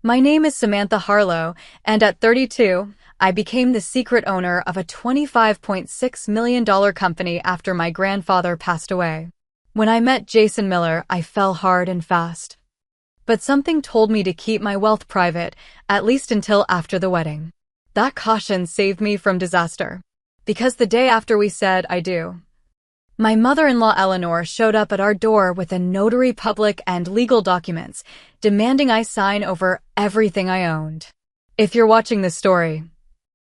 My name is Samantha Harlow, and at 32, I became the secret owner of a $25.6 million company after my grandfather passed away. When I met Jason Miller, I fell hard and fast. But something told me to keep my wealth private, at least until after the wedding. That caution saved me from disaster. Because the day after we said I do, my mother-in-law Eleanor showed up at our door with a notary public and legal documents, demanding I sign over everything I owned. If you're watching this story,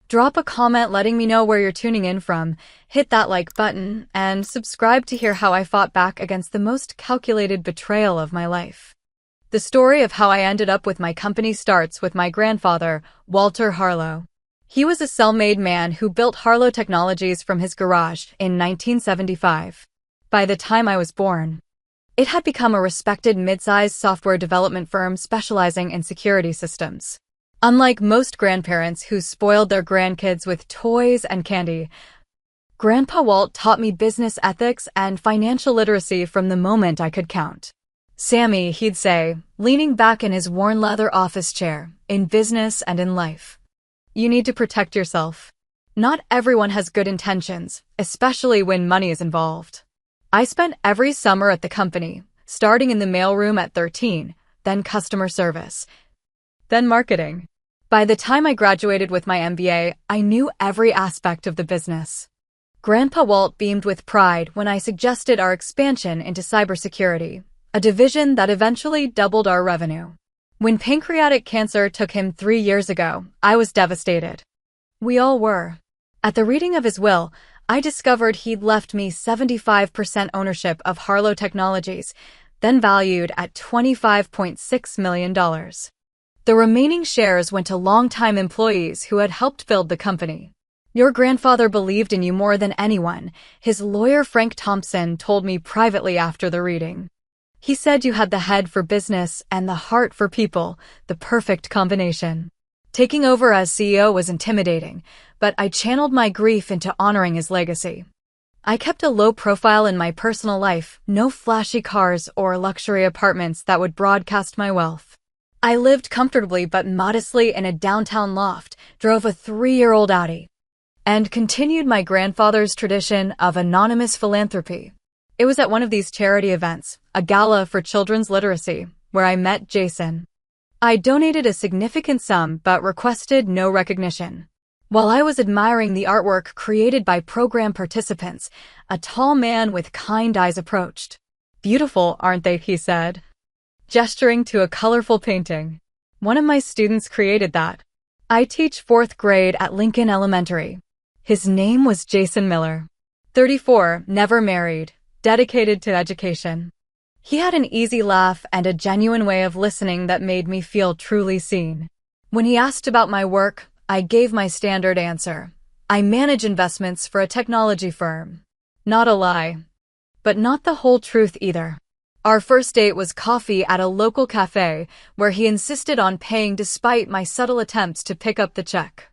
drop a comment letting me know where you're tuning in from, hit that like button, and subscribe to hear how I fought back against the most calculated betrayal of my life. The story of how I ended up with my company starts with my grandfather, Walter Harlow. He was a self-made man who built Harlow Technologies from his garage in 1975. By the time I was born, it had become a respected mid-sized software development firm specializing in security systems. Unlike most grandparents who spoiled their grandkids with toys and candy, Grandpa Walt taught me business ethics and financial literacy from the moment I could count. Sammy, he'd say, leaning back in his worn leather office chair, in business and in life, you need to protect yourself. Not everyone has good intentions, especially when money is involved. I spent every summer at the company, starting in the mailroom at 13, then customer service, then marketing. By the time I graduated with my MBA, I knew every aspect of the business. Grandpa Walt beamed with pride when I suggested our expansion into cybersecurity, a division that eventually doubled our revenue. When pancreatic cancer took him 3 years ago, I was devastated. We all were. At the reading of his will, I discovered he'd left me 75% ownership of Harlow Technologies, then valued at $25.6 million. The remaining shares went to longtime employees who had helped build the company. Your grandfather believed in you more than anyone, his lawyer Frank Thompson told me privately after the reading. He said you had the head for business and the heart for people, the perfect combination. Taking over as CEO was intimidating, but I channeled my grief into honoring his legacy. I kept a low profile in my personal life, no flashy cars or luxury apartments that would broadcast my wealth. I lived comfortably but modestly in a downtown loft, drove a 3-year-old Audi, and continued my grandfather's tradition of anonymous philanthropy. It was at one of these charity events, a gala for children's literacy, where I met Jason. I donated a significant sum but requested no recognition. While I was admiring the artwork created by program participants, a tall man with kind eyes approached. "Beautiful, aren't they?" he said, gesturing to a colorful painting. "One of my students created that. I teach 4th grade at Lincoln Elementary." His name was Jason Miller. 34, never married, dedicated to education. He had an easy laugh and a genuine way of listening that made me feel truly seen. When he asked about my work, I gave my standard answer. I manage investments for a technology firm. Not a lie. But not the whole truth either. Our first date was coffee at a local cafe, where he insisted on paying despite my subtle attempts to pick up the check.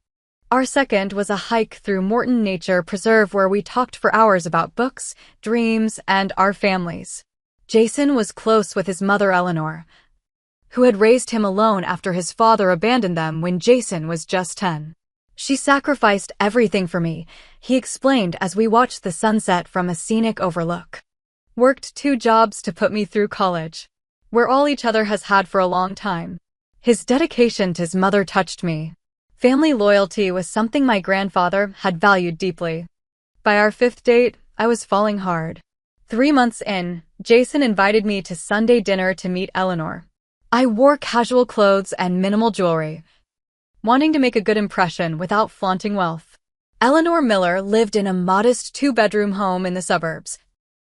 Our second was a hike through Morton Nature Preserve where we talked for hours about books, dreams, and our families. Jason was close with his mother Eleanor, who had raised him alone after his father abandoned them when Jason was just 10. She sacrificed everything for me, he explained as we watched the sunset from a scenic overlook. Worked 2 jobs to put me through college. We're all each other has had for a long time. His dedication to his mother touched me. Family loyalty was something my grandfather had valued deeply. By our 5th date, I was falling hard. 3 months in, Jason invited me to Sunday dinner to meet Eleanor. I wore casual clothes and minimal jewelry, wanting to make a good impression without flaunting wealth. Eleanor Miller lived in a modest 2-bedroom home in the suburbs,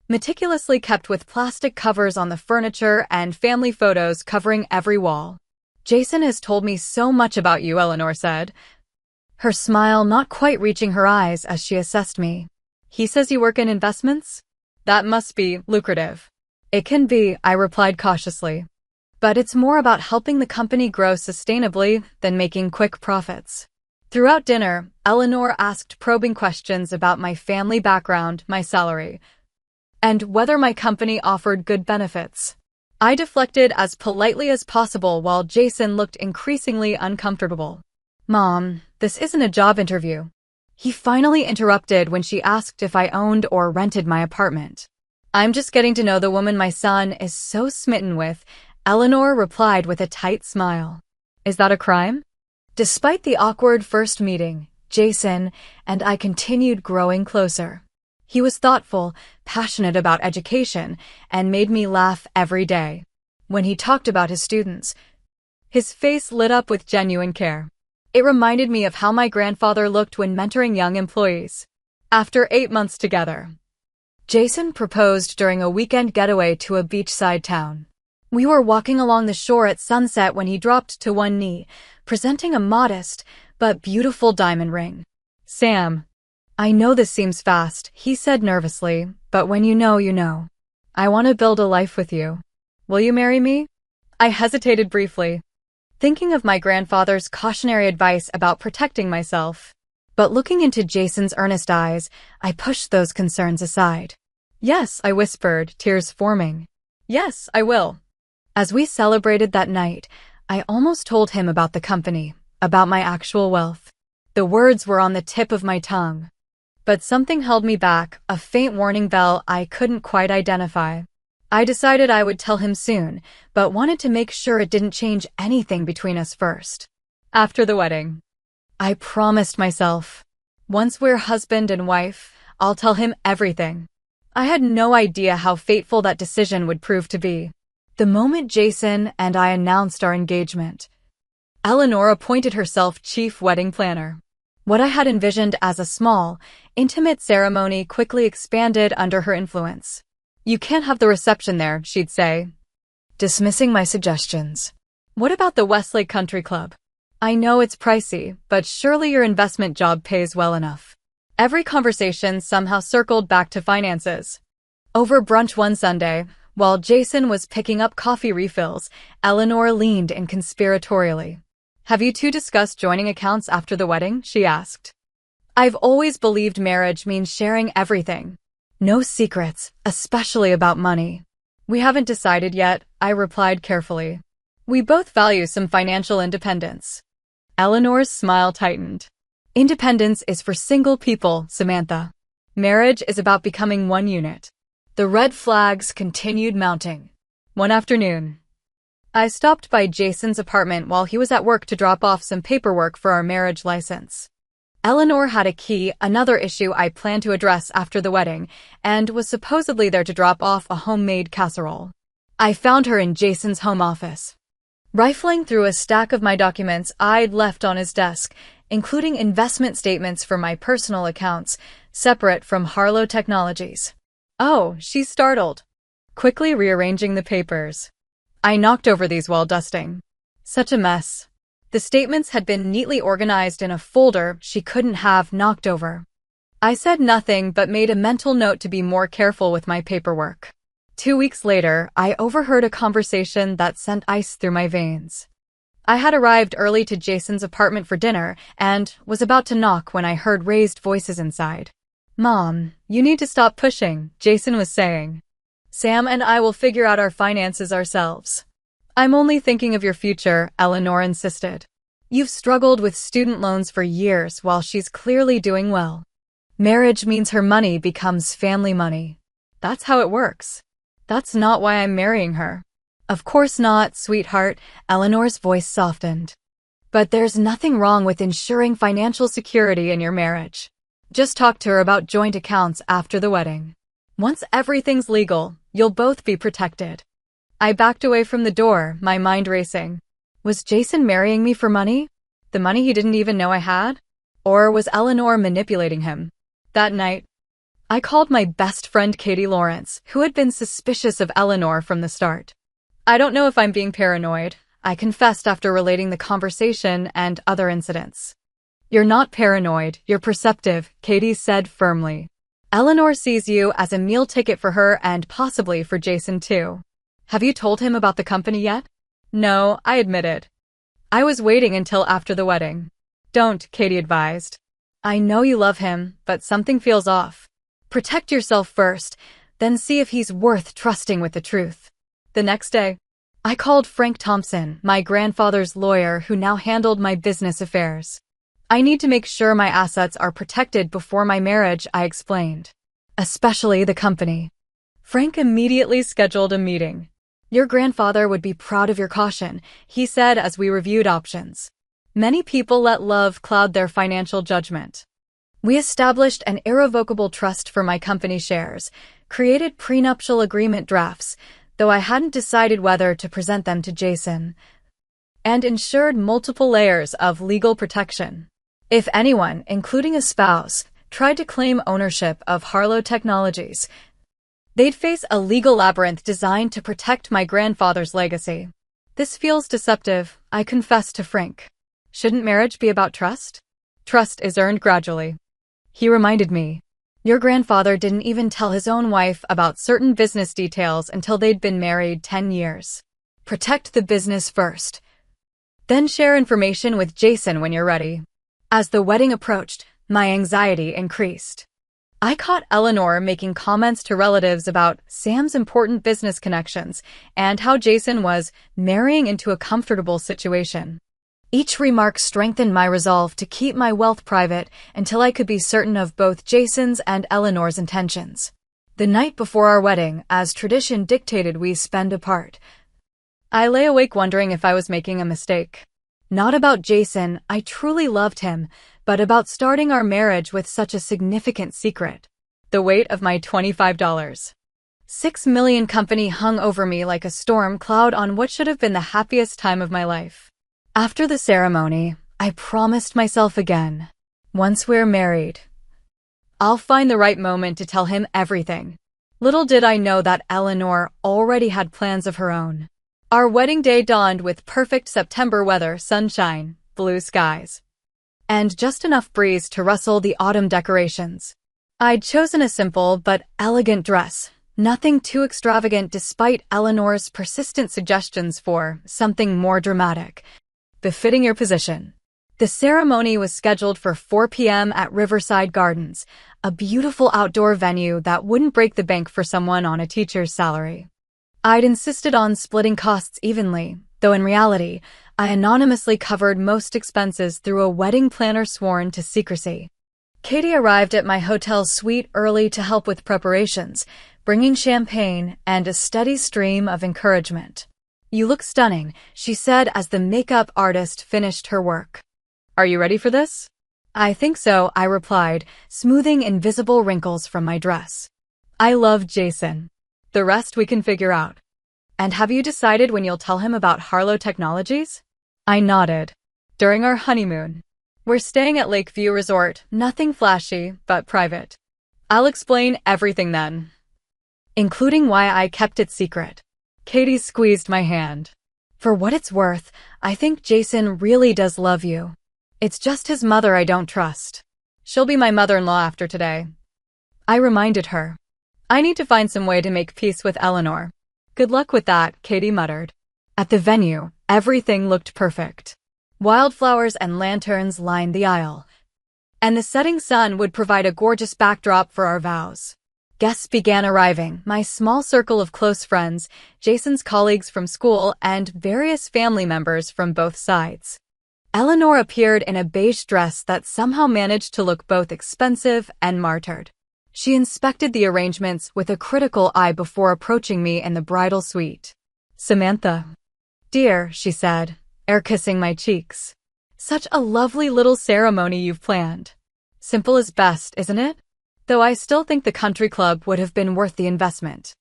meticulously kept with plastic covers on the furniture and family photos covering every wall. "Jason has told me so much about you," Eleanor said, her smile not quite reaching her eyes as she assessed me. "He says you work in investments? That must be lucrative." "It can be," I replied cautiously. "But it's more about helping the company grow sustainably than making quick profits." Throughout dinner, Eleanor asked probing questions about my family background, my salary, and whether my company offered good benefits. I deflected as politely as possible while Jason looked increasingly uncomfortable. Mom, this isn't a job interview. He finally interrupted when she asked if I owned or rented my apartment. I'm just getting to know the woman my son is so smitten with, Eleanor replied with a tight smile. Is that a crime? Despite the awkward first meeting, Jason and I continued growing closer. He was thoughtful, passionate about education, and made me laugh every day. When he talked about his students, his face lit up with genuine care. It reminded me of how my grandfather looked when mentoring young employees. After 8 months together, Jason proposed during a weekend getaway to a beachside town. We were walking along the shore at sunset when he dropped to one knee, presenting a modest but beautiful diamond ring. Sam, I know this seems fast, he said nervously, but when you know, you know. I want to build a life with you. Will you marry me? I hesitated briefly, thinking of my grandfather's cautionary advice about protecting myself. But looking into Jason's earnest eyes, I pushed those concerns aside. Yes, I whispered, tears forming. Yes, I will. As we celebrated that night, I almost told him about the company, about my actual wealth. The words were on the tip of my tongue. But something held me back, a faint warning bell I couldn't quite identify. I decided I would tell him soon, but wanted to make sure it didn't change anything between us first. After the wedding, I promised myself, once we're husband and wife, I'll tell him everything. I had no idea how fateful that decision would prove to be. The moment Jason and I announced our engagement, Eleanor appointed herself chief wedding planner. What I had envisioned as a small, intimate ceremony quickly expanded under her influence. You can't have the reception there, she'd say, dismissing my suggestions. What about the Westlake Country Club? I know it's pricey, but surely your investment job pays well enough. Every conversation somehow circled back to finances. Over brunch one Sunday, while Jason was picking up coffee refills, Eleanor leaned in conspiratorially. Have you two discussed joining accounts after the wedding? She asked. I've always believed marriage means sharing everything. No secrets, especially about money. We haven't decided yet, I replied carefully. We both value some financial independence. Eleanor's smile tightened. Independence is for single people, Samantha. Marriage is about becoming one unit. The red flags continued mounting. One afternoon, I stopped by Jason's apartment while he was at work to drop off some paperwork for our marriage license. Eleanor had a key, another issue I planned to address after the wedding, and was supposedly there to drop off a homemade casserole. I found her in Jason's home office, rifling through a stack of my documents I'd left on his desk, including investment statements for my personal accounts, separate from Harlow Technologies. Oh, she's startled, quickly rearranging the papers. I knocked over these while dusting. Such a mess. The statements had been neatly organized in a folder she couldn't have knocked over. I said nothing but made a mental note to be more careful with my paperwork. 2 weeks later, I overheard a conversation that sent ice through my veins. I had arrived early to Jason's apartment for dinner and was about to knock when I heard raised voices inside. Mom, you need to stop pushing, Jason was saying. Sam and I will figure out our finances ourselves. I'm only thinking of your future, Eleanor insisted. You've struggled with student loans for years while she's clearly doing well. Marriage means her money becomes family money. That's how it works. That's not why I'm marrying her. Of course not, sweetheart, Eleanor's voice softened. But there's nothing wrong with ensuring financial security in your marriage. Just talk to her about joint accounts after the wedding. Once everything's legal, you'll both be protected. I backed away from the door, my mind racing. Was Jason marrying me for money? The money he didn't even know I had? Or was Eleanor manipulating him? That night, I called my best friend Katie Lawrence, who had been suspicious of Eleanor from the start. I don't know if I'm being paranoid, I confessed after relating the conversation and other incidents. You're not paranoid, you're perceptive, Katie said firmly. Eleanor sees you as a meal ticket for her and possibly for Jason too. Have you told him about the company yet? No, I admitted. I was waiting until after the wedding. Don't, Katie advised. I know you love him, but something feels off. Protect yourself first, then see if he's worth trusting with the truth. The next day, I called Frank Thompson, my grandfather's lawyer who now handled my business affairs. I need to make sure my assets are protected before my marriage, I explained. Especially the company. Frank immediately scheduled a meeting. Your grandfather would be proud of your caution, he said as we reviewed options. Many people let love cloud their financial judgment. We established an irrevocable trust for my company shares, created prenuptial agreement drafts, though I hadn't decided whether to present them to Jason, and ensured multiple layers of legal protection. If anyone, including a spouse, tried to claim ownership of Harlow Technologies, they'd face a legal labyrinth designed to protect my grandfather's legacy. This feels deceptive, I confessed to Frank. Shouldn't marriage be about trust? Trust is earned gradually. He reminded me. Your grandfather didn't even tell his own wife about certain business details until they'd been married 10 years. Protect the business first. Then share information with Jason when you're ready. As the wedding approached, my anxiety increased. I caught Eleanor making comments to relatives about Sam's important business connections and how Jason was marrying into a comfortable situation. Each remark strengthened my resolve to keep my wealth private until I could be certain of both Jason's and Eleanor's intentions. The night before our wedding, as tradition dictated we spend apart, I lay awake wondering if I was making a mistake. Not about Jason, I truly loved him, but about starting our marriage with such a significant secret. The weight of my $25.6 million company hung over me like a storm cloud on what should have been the happiest time of my life. After the ceremony, I promised myself again, once we're married, I'll find the right moment to tell him everything. Little did I know that Eleanor already had plans of her own. Our wedding day dawned with perfect September weather, sunshine, blue skies, and just enough breeze to rustle the autumn decorations. I'd chosen a simple but elegant dress, nothing too extravagant despite Eleanor's persistent suggestions for something more dramatic, befitting your position. The ceremony was scheduled for 4 p.m. at Riverside Gardens, a beautiful outdoor venue that wouldn't break the bank for someone on a teacher's salary. I'd insisted on splitting costs evenly, though in reality, I anonymously covered most expenses through a wedding planner sworn to secrecy. Katie arrived at my hotel suite early to help with preparations, bringing champagne and a steady stream of encouragement. You look stunning, she said as the makeup artist finished her work. Are you ready for this? I think so, I replied, smoothing invisible wrinkles from my dress. I love Jason. The rest we can figure out. And have you decided when you'll tell him about Harlow Technologies? I nodded. During our honeymoon. We're staying at Lakeview Resort, nothing flashy, but private. I'll explain everything then. Including why I kept it secret. Katie squeezed my hand. For what it's worth, I think Jason really does love you. It's just his mother I don't trust. She'll be my mother-in-law after today. I reminded her. I need to find some way to make peace with Eleanor. Good luck with that, Katie muttered. At the venue, everything looked perfect. Wildflowers and lanterns lined the aisle, and the setting sun would provide a gorgeous backdrop for our vows. Guests began arriving, my small circle of close friends, Jason's colleagues from school, and various family members from both sides. Eleanor appeared in a beige dress that somehow managed to look both expensive and martyred. She inspected the arrangements with a critical eye before approaching me in the bridal suite. Samantha. Dear, she said, air-kissing my cheeks. Such a lovely little ceremony you've planned. Simple is best, isn't it? Though I still think the country club would have been worth the investment.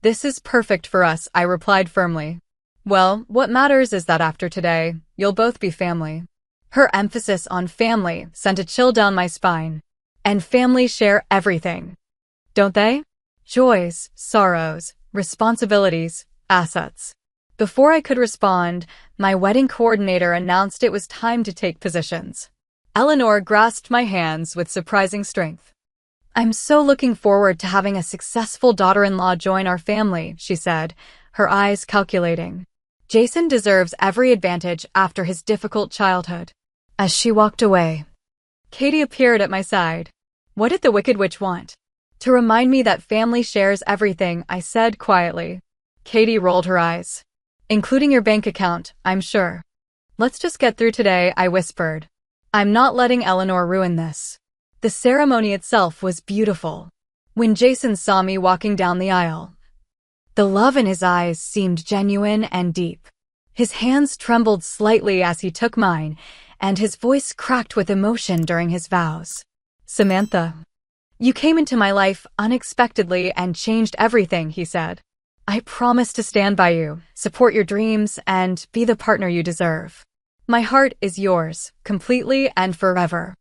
This is perfect for us, I replied firmly. Well, what matters is that after today, you'll both be family. Her emphasis on family sent a chill down my spine. And families share everything, don't they? Joys, sorrows, responsibilities, assets. Before I could respond, my wedding coordinator announced it was time to take positions. Eleanor grasped my hands with surprising strength. I'm so looking forward to having a successful daughter-in-law join our family, she said, her eyes calculating. Jason deserves every advantage after his difficult childhood. As she walked away, Katie appeared at my side. What did the Wicked Witch want? To remind me that family shares everything, I said quietly. Katie rolled her eyes. Including your bank account, I'm sure. Let's just get through today, I whispered. I'm not letting Eleanor ruin this. The ceremony itself was beautiful. When Jason saw me walking down the aisle, the love in his eyes seemed genuine and deep. His hands trembled slightly as he took mine, and his voice cracked with emotion during his vows. Samantha, you came into my life unexpectedly and changed everything, he said. I promise to stand by you, support your dreams, and be the partner you deserve. My heart is yours, completely and forever.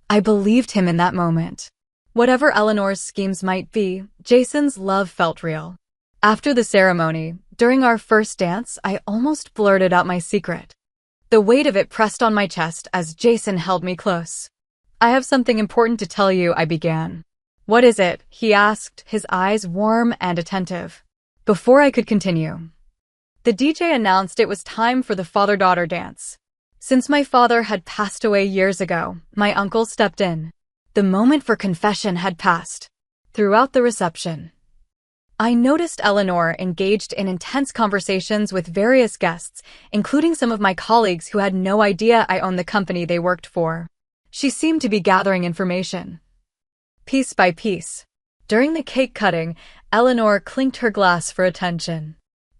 I believed him in that moment. Whatever Eleanor's schemes might be, Jason's love felt real. After the ceremony, during our first dance, I almost blurted out my secret. The weight of it pressed on my chest as Jason held me close. I have something important to tell you, I began. What is it? He asked, his eyes warm and attentive. Before I could continue, the DJ announced it was time for the father-daughter dance. Since my father had passed away years ago, my uncle stepped in. The moment for confession had passed. Throughout the reception, I noticed Eleanor engaged in intense conversations with various guests, including some of my colleagues who had no idea I owned the company they worked for. She seemed to be gathering information. Piece by piece. During the cake cutting, Eleanor clinked her glass for attention.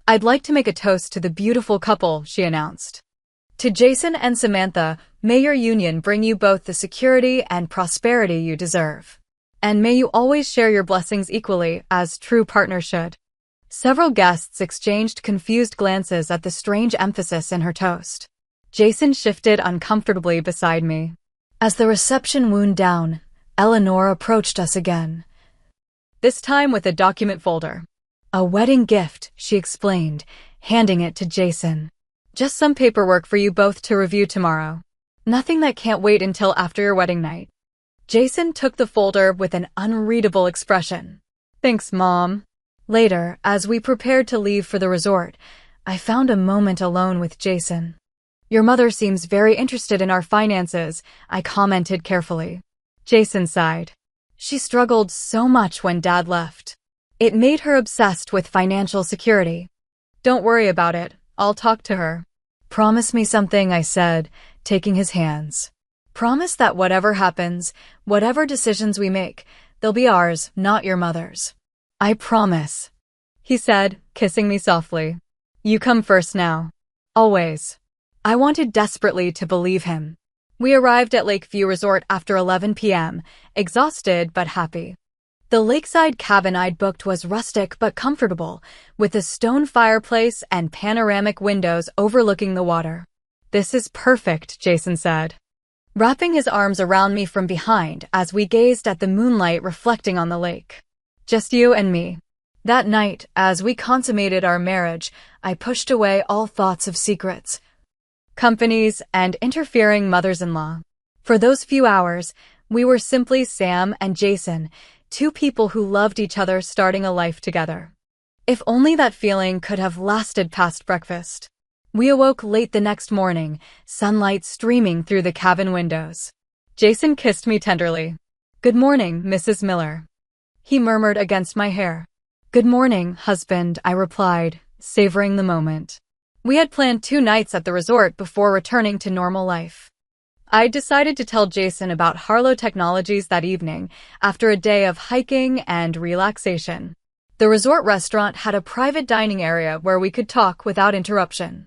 I'd like to make a toast to the beautiful couple, she announced. To Jason and Samantha, may your union bring you both the security and prosperity you deserve. And may you always share your blessings equally, as true partners should. Several guests exchanged confused glances at the strange emphasis in her toast. Jason shifted uncomfortably beside me. As the reception wound down, Eleanor approached us again. This time with a document folder. A wedding gift, she explained, handing it to Jason. Just some paperwork for you both to review tomorrow. Nothing that can't wait until after your wedding night. Jason took the folder with an unreadable expression. Thanks, Mom. Later, as we prepared to leave for the resort, I found a moment alone with Jason. Your mother seems very interested in our finances, I commented carefully. Jason sighed. She struggled so much when Dad left. It made her obsessed with financial security. Don't worry about it, I'll talk to her. Promise me something, I said, taking his hands. Promise that whatever happens, whatever decisions we make, they'll be ours, not your mother's. I promise, he said, kissing me softly. You come first now. Always. I wanted desperately to believe him. We arrived at Lakeview Resort after 11 p.m., exhausted but happy. The lakeside cabin I'd booked was rustic but comfortable, with a stone fireplace and panoramic windows overlooking the water. This is perfect, Jason said, wrapping his arms around me from behind as we gazed at the moonlight reflecting on the lake. Just you and me. That night, as we consummated our marriage, I pushed away all thoughts of secrets, companies, and interfering mothers-in-law. For those few hours, we were simply Sam and Jason, two people who loved each other starting a life together. If only that feeling could have lasted past breakfast. We awoke late the next morning, sunlight streaming through the cabin windows. Jason kissed me tenderly. Good morning, Mrs. Miller. He murmured against my hair. Good morning, husband, I replied, savoring the moment. We had planned 2 nights at the resort before returning to normal life. I decided to tell Jason about Harlow Technologies that evening, after a day of hiking and relaxation. The resort restaurant had a private dining area where we could talk without interruption.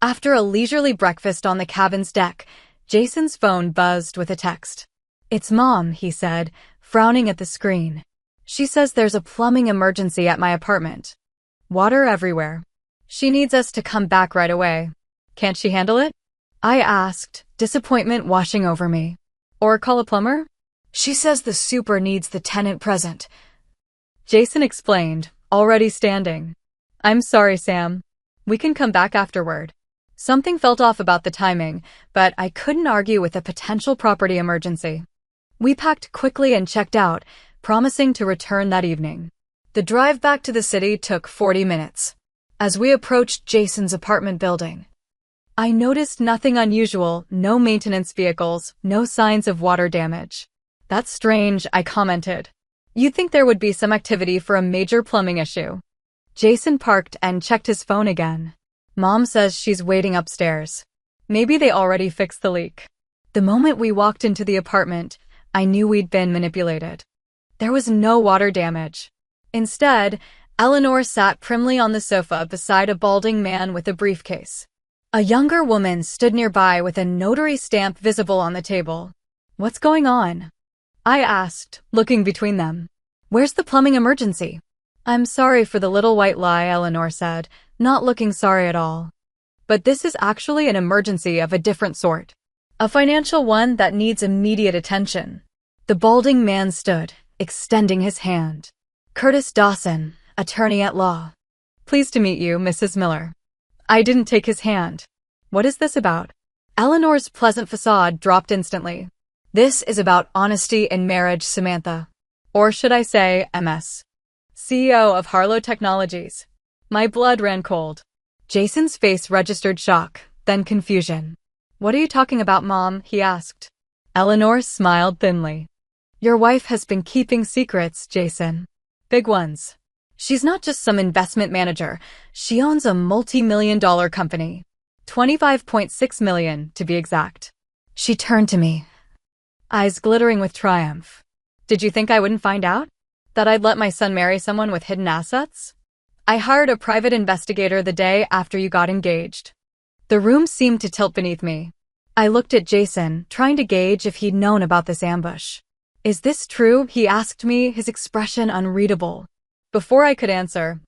After a leisurely breakfast on the cabin's deck, Jason's phone buzzed with a text. It's Mom, he said, frowning at the screen. She says there's a plumbing emergency at my apartment. Water everywhere. She needs us to come back right away. Can't she handle it? I asked, disappointment washing over me. Or call a plumber? She says the super needs the tenant present. Jason explained, already standing. I'm sorry, Sam. We can come back afterward. Something felt off about the timing, but I couldn't argue with a potential property emergency. We packed quickly and checked out, promising to return that evening. The drive back to the city took 40 minutes. As we approached Jason's apartment building, I noticed nothing unusual, no maintenance vehicles, no signs of water damage. That's strange, I commented. You'd think there would be some activity for a major plumbing issue. Jason parked and checked his phone again. Mom says she's waiting upstairs. Maybe they already fixed the leak. The moment we walked into the apartment, I knew we'd been manipulated. There was no water damage. Instead, Eleanor sat primly on the sofa beside a balding man with a briefcase. A younger woman stood nearby with a notary stamp visible on the table. "What's going on?" I asked, looking between them. "Where's the plumbing emergency?" "I'm sorry for the little white lie," Eleanor said, not looking sorry at all. "But this is actually an emergency of a different sort. A financial one that needs immediate attention." The balding man stood, extending his hand. "Curtis Dawson, attorney at law." "Pleased to meet you, Mrs. Miller." I didn't take his hand. "What is this about?" Eleanor's pleasant facade dropped instantly. "This is about honesty in marriage, Samantha. Or should I say, MS. CEO of Harlow Technologies." My blood ran cold. Jason's face registered shock, then confusion. "What are you talking about, Mom?" he asked. Eleanor smiled thinly. "Your wife has been keeping secrets, Jason. Big ones. She's not just some investment manager. She owns a multi-million-dollar company. $25.6 million, to be exact." She turned to me, eyes glittering with triumph. "Did you think I wouldn't find out? That I'd let my son marry someone with hidden assets? I hired a private investigator the day after you got engaged." The room seemed to tilt beneath me. I looked at Jason, trying to gauge if he'd known about this ambush. "Is this true?" he asked me, his expression unreadable. Before I could answer,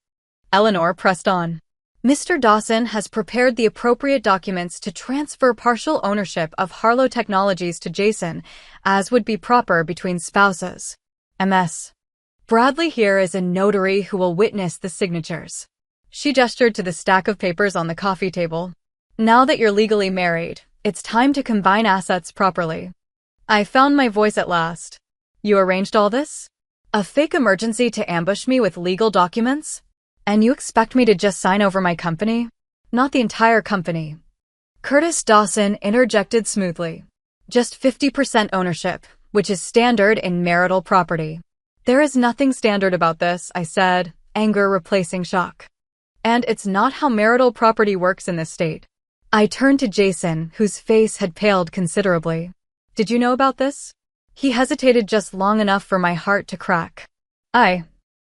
Eleanor pressed on. "Mr. Dawson has prepared the appropriate documents to transfer partial ownership of Harlow Technologies to Jason, as would be proper between spouses. MS. Bradley here is a notary who will witness the signatures." She gestured to the stack of papers on the coffee table. "Now that you're legally married, it's time to combine assets properly." I found my voice at last. "You arranged all this? A fake emergency to ambush me with legal documents? And you expect me to just sign over my company? Not the entire company." Curtis Dawson interjected smoothly. "Just 50% ownership, which is standard in marital property." "There is nothing standard about this," I said, anger replacing shock. "And it's not how marital property works in this state." I turned to Jason, whose face had paled considerably. "Did you know about this?" He hesitated just long enough for my heart to crack. "I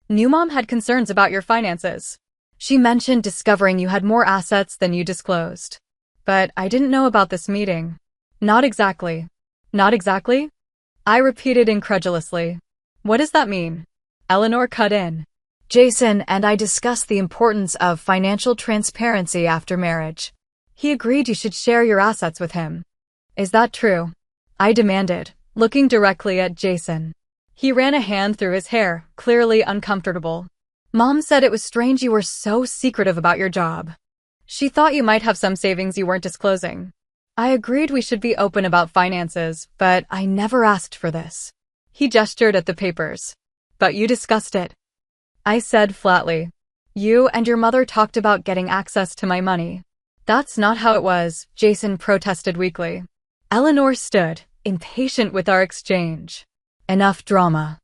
knew Mom had concerns about your finances. She mentioned discovering you had more assets than you disclosed. But I didn't know about this meeting." "Not exactly." "Not exactly?" I repeated incredulously. "What does that mean?" Eleanor cut in. "Jason and I discussed the importance of financial transparency after marriage. He agreed you should share your assets with him." "Is that true?" I demanded, looking directly at Jason. He ran a hand through his hair, clearly uncomfortable. "Mom said it was strange you were so secretive about your job. She thought you might have some savings you weren't disclosing. I agreed we should be open about finances, but I never asked for this." He gestured at the papers. "But you discussed it." I said flatly. "You and your mother talked about getting access to my money." "That's not how it was," Jason protested weakly. Eleanor stood, impatient with our exchange. "Enough drama.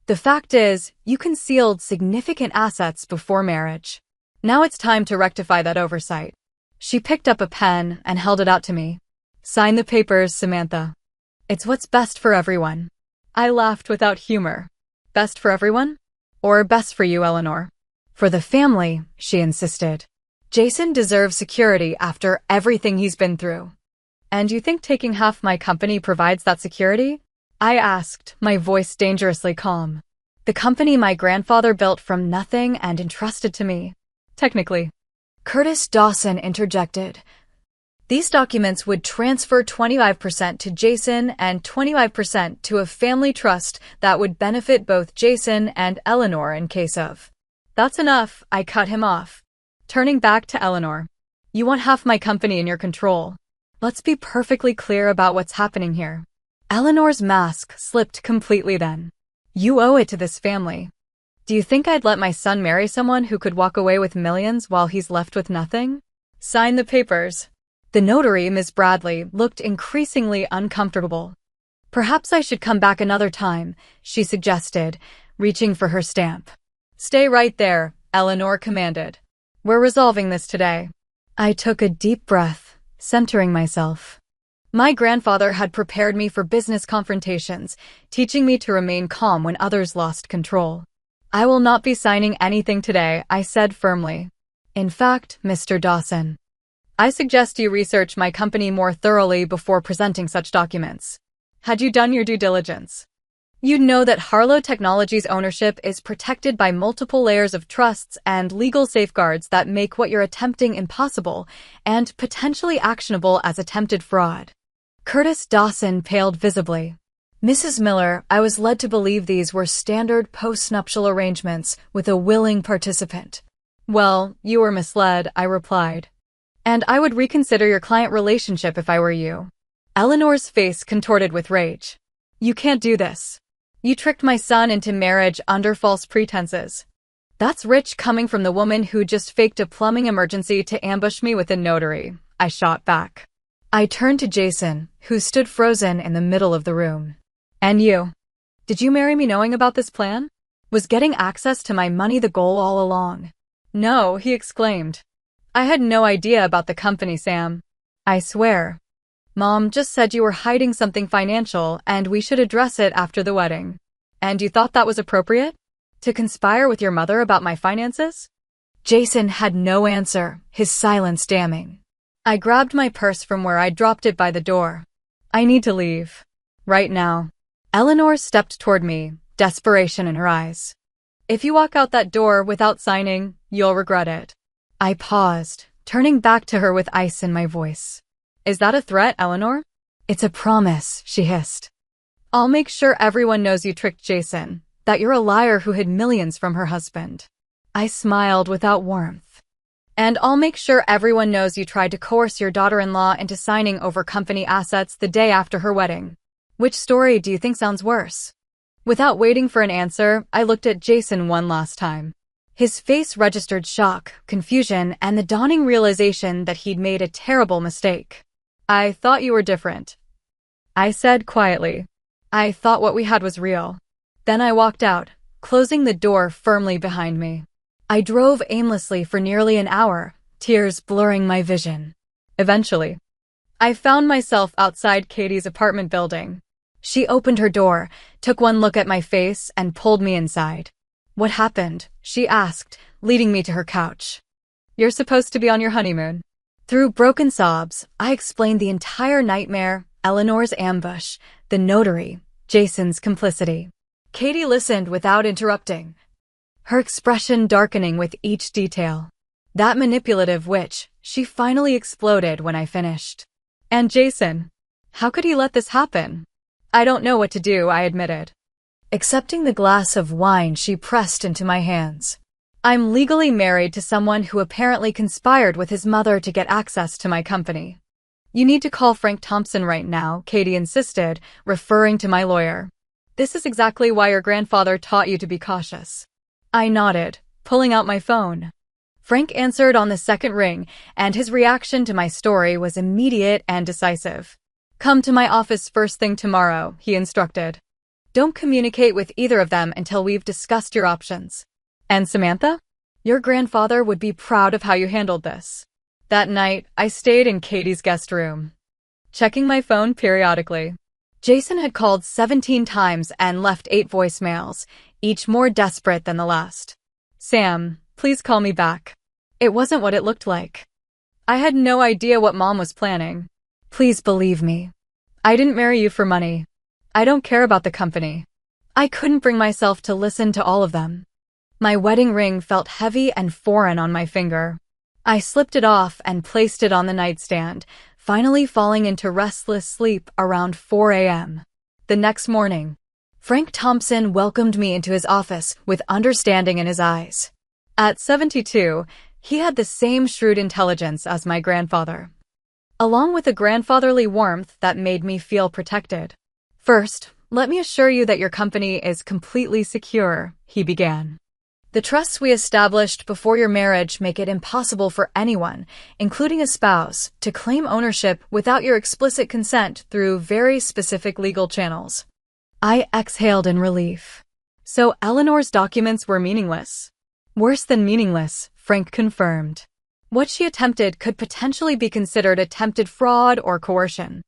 The fact is, you concealed significant assets before marriage. Now it's time to rectify that oversight." She picked up a pen and held it out to me. "Sign the papers, Samantha. It's what's best for everyone." I laughed without humor. "Best for everyone? Or best for you, Eleanor?" "For the family," she insisted. "Jason deserves security after everything he's been through." "And you think taking half my company provides that security?" I asked, my voice dangerously calm. "The company my grandfather built from nothing and entrusted to me. Technically." Curtis Dawson interjected. "These documents would transfer 25% to Jason and 25% to a family trust that would benefit both Jason and Eleanor in case of." "That's enough," I cut him off. Turning back to Eleanor. "You want half my company in your control. Let's be perfectly clear about what's happening here." Eleanor's mask slipped completely then. "You owe it to this family. Do you think I'd let my son marry someone who could walk away with millions while he's left with nothing?" "Sign the papers." The notary, Ms. Bradley, looked increasingly uncomfortable. "Perhaps I should come back another time," she suggested, reaching for her stamp. "Stay right there," Eleanor commanded. "We're resolving this today." I took a deep breath, centering myself. My grandfather had prepared me for business confrontations, teaching me to remain calm when others lost control. "I will not be signing anything today," I said firmly. "In fact, Mr. Dawson, I suggest you research my company more thoroughly before presenting such documents. Had you done your due diligence, you'd know that Harlow Technologies' ownership is protected by multiple layers of trusts and legal safeguards that make what you're attempting impossible and potentially actionable as attempted fraud." Curtis Dawson paled visibly. "Mrs. Miller, I was led to believe these were standard post-nuptial arrangements with a willing participant." "Well, you were misled," I replied. "And I would reconsider your client relationship if I were you." Eleanor's face contorted with rage. "You can't do this. You tricked my son into marriage under false pretenses. That's rich coming from the woman who just faked a plumbing emergency to ambush me with a notary," I shot back. I turned to Jason, who stood frozen in the middle of the room. "And you? Did you marry me knowing about this plan? Was getting access to my money the goal all along?" "No," he exclaimed. "I had no idea about the company, Sam. I swear. Mom just said you were hiding something financial and we should address it after the wedding. And you thought that was appropriate? To conspire with your mother about my finances?" Jason had no answer, his silence damning. I grabbed my purse from where I dropped it by the door. "I need to leave. Right now." Eleanor stepped toward me, desperation in her eyes. "If you walk out that door without signing, you'll regret it." I paused, turning back to her with ice in my voice. "Is that a threat, Eleanor?" "It's a promise," she hissed. "I'll make sure everyone knows you tricked Jason, that you're a liar who hid millions from her husband." I smiled without warmth. "And I'll make sure everyone knows you tried to coerce your daughter-in-law into signing over company assets the day after her wedding. Which story do you think sounds worse?" Without waiting for an answer, I looked at Jason one last time. His face registered shock, confusion, and the dawning realization that he'd made a terrible mistake. "I thought you were different," I said quietly. "I thought what we had was real." Then I walked out, closing the door firmly behind me. I drove aimlessly for nearly an hour, tears blurring my vision. Eventually, I found myself outside Katie's apartment building. She opened her door, took one look at my face, and pulled me inside. "What happened?" she asked, leading me to her couch. "You're supposed to be on your honeymoon." Through broken sobs, I explained the entire nightmare, Eleanor's ambush, the notary, Jason's complicity. Katie listened without interrupting, her expression darkening with each detail. That manipulative witch, she finally exploded when I finished. "And Jason, how could he let this happen?" "I don't know what to do," I admitted. Accepting the glass of wine she pressed into my hands. "I'm legally married to someone who apparently conspired with his mother to get access to my company." "You need to call Frank Thompson right now," Katie insisted, referring to my lawyer. "This is exactly why your grandfather taught you to be cautious." I nodded, pulling out my phone. Frank answered on the second ring, and his reaction to my story was immediate and decisive. "Come to my office first thing tomorrow," he instructed. "Don't communicate with either of them until we've discussed your options. And Samantha? Your grandfather would be proud of how you handled this." That night, I stayed in Katie's guest room, checking my phone periodically. Jason had called 17 times and left 8 voicemails, each more desperate than the last. "Sam, please call me back." It wasn't what it looked like. I had no idea what Mom was planning. "Please believe me. I didn't marry you for money. I don't care about the company." I couldn't bring myself to listen to all of them. My wedding ring felt heavy and foreign on my finger. I slipped it off and placed it on the nightstand, finally falling into restless sleep around 4 a.m. The next morning, Frank Thompson welcomed me into his office with understanding in his eyes. At 72, he had the same shrewd intelligence as my grandfather, along with a grandfatherly warmth that made me feel protected. "First, let me assure you that your company is completely secure," he began. "The trusts we established before your marriage make it impossible for anyone, including a spouse, to claim ownership without your explicit consent through very specific legal channels." I exhaled in relief. So Eleanor's documents were meaningless. Worse than meaningless, Frank confirmed. What she attempted could potentially be considered attempted fraud or coercion.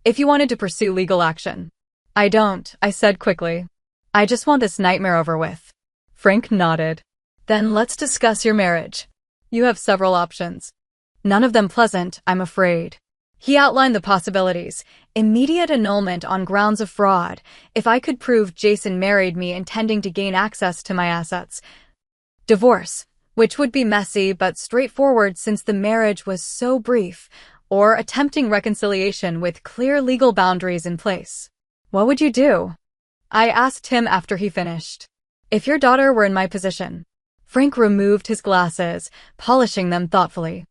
If you wanted to pursue legal action. I don't, I said quickly. I just want this nightmare over with. Frank nodded. Then let's discuss your marriage. You have several options. None of them pleasant, I'm afraid. He outlined the possibilities. Immediate annulment on grounds of fraud, if I could prove Jason married me intending to gain access to my assets. Divorce, which would be messy but straightforward since the marriage was so brief, or attempting reconciliation with clear legal boundaries in place. What would you do? I asked him after he finished. If your daughter were in my position. Frank removed his glasses, polishing them thoughtfully.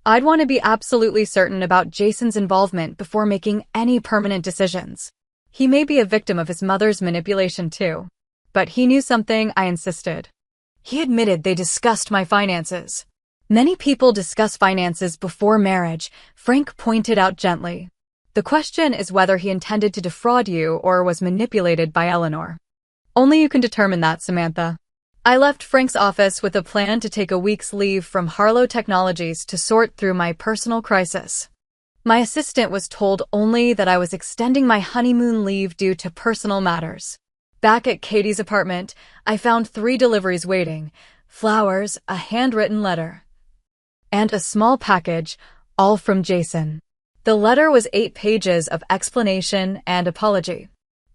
I'd want to be absolutely certain about Jason's involvement before making any permanent decisions. He may be a victim of his mother's manipulation too. But he knew something, I insisted. He admitted they discussed my finances. Many people discuss finances before marriage, Frank pointed out gently. The question is whether he intended to defraud you or was manipulated by Eleanor. Only you can determine that, Samantha. I left Frank's office with a plan to take a week's leave from Harlow Technologies to sort through my personal crisis. My assistant was told only that I was extending my honeymoon leave due to personal matters. Back at Katie's apartment, I found 3 deliveries waiting: flowers, a handwritten letter, and a small package, all from Jason. The letter was 8 pages of explanation and apology.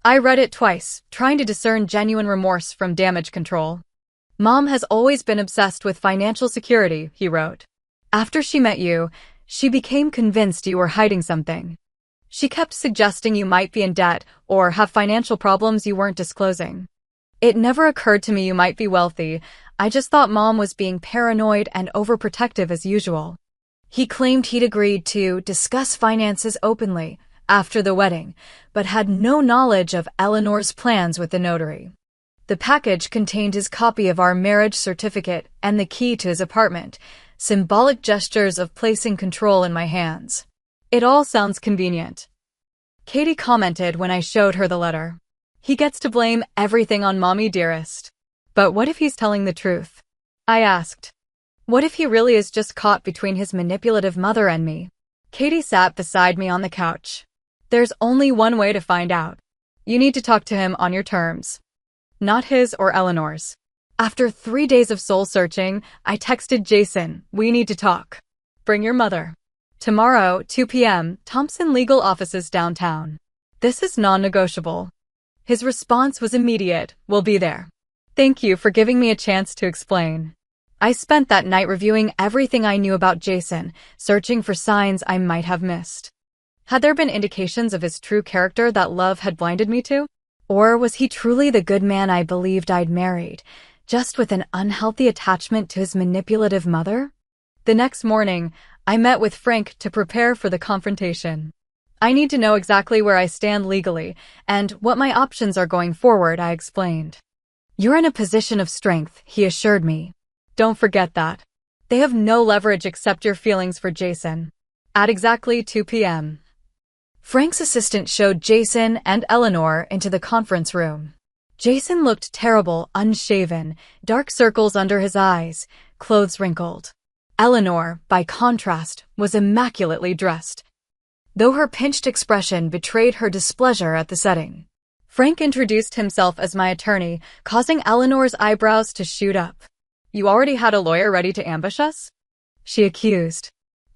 I read it twice, trying to discern genuine remorse from damage control. Mom has always been obsessed with financial security, he wrote. After she met you, she became convinced you were hiding something. She kept suggesting you might be in debt or have financial problems you weren't disclosing. It never occurred to me you might be wealthy. I just thought Mom was being paranoid and overprotective as usual. He claimed he'd agreed to discuss finances openly after the wedding, but had no knowledge of Eleanor's plans with the notary. The package contained his copy of our marriage certificate and the key to his apartment, symbolic gestures of placing control in my hands. It all sounds convenient. Katie commented when I showed her the letter. He gets to blame everything on Mommy dearest. But what if he's telling the truth? I asked. What if he really is just caught between his manipulative mother and me? Katie sat beside me on the couch. There's only one way to find out. You need to talk to him on your terms. Not his or Eleanor's. After 3 days of soul-searching, I texted Jason, we need to talk. Bring your mother. Tomorrow, 2 p.m., Thompson Legal Offices downtown. This is non-negotiable. His response was immediate, we'll be there. Thank you for giving me a chance to explain. I spent that night reviewing everything I knew about Jason, searching for signs I might have missed. Had there been indications of his true character that love had blinded me to? Or was he truly the good man I believed I'd married, just with an unhealthy attachment to his manipulative mother? The next morning, I met with Frank to prepare for the confrontation. I need to know exactly where I stand legally and what my options are going forward, I explained. You're in a position of strength, he assured me. Don't forget that. They have no leverage except your feelings for Jason. At exactly 2 p.m. Frank's assistant showed Jason and Eleanor into the conference room. Jason looked terrible, unshaven, dark circles under his eyes, clothes wrinkled. Eleanor, by contrast, was immaculately dressed, though her pinched expression betrayed her displeasure at the setting. Frank introduced himself as my attorney, causing Eleanor's eyebrows to shoot up. You already had a lawyer ready to ambush us? She accused.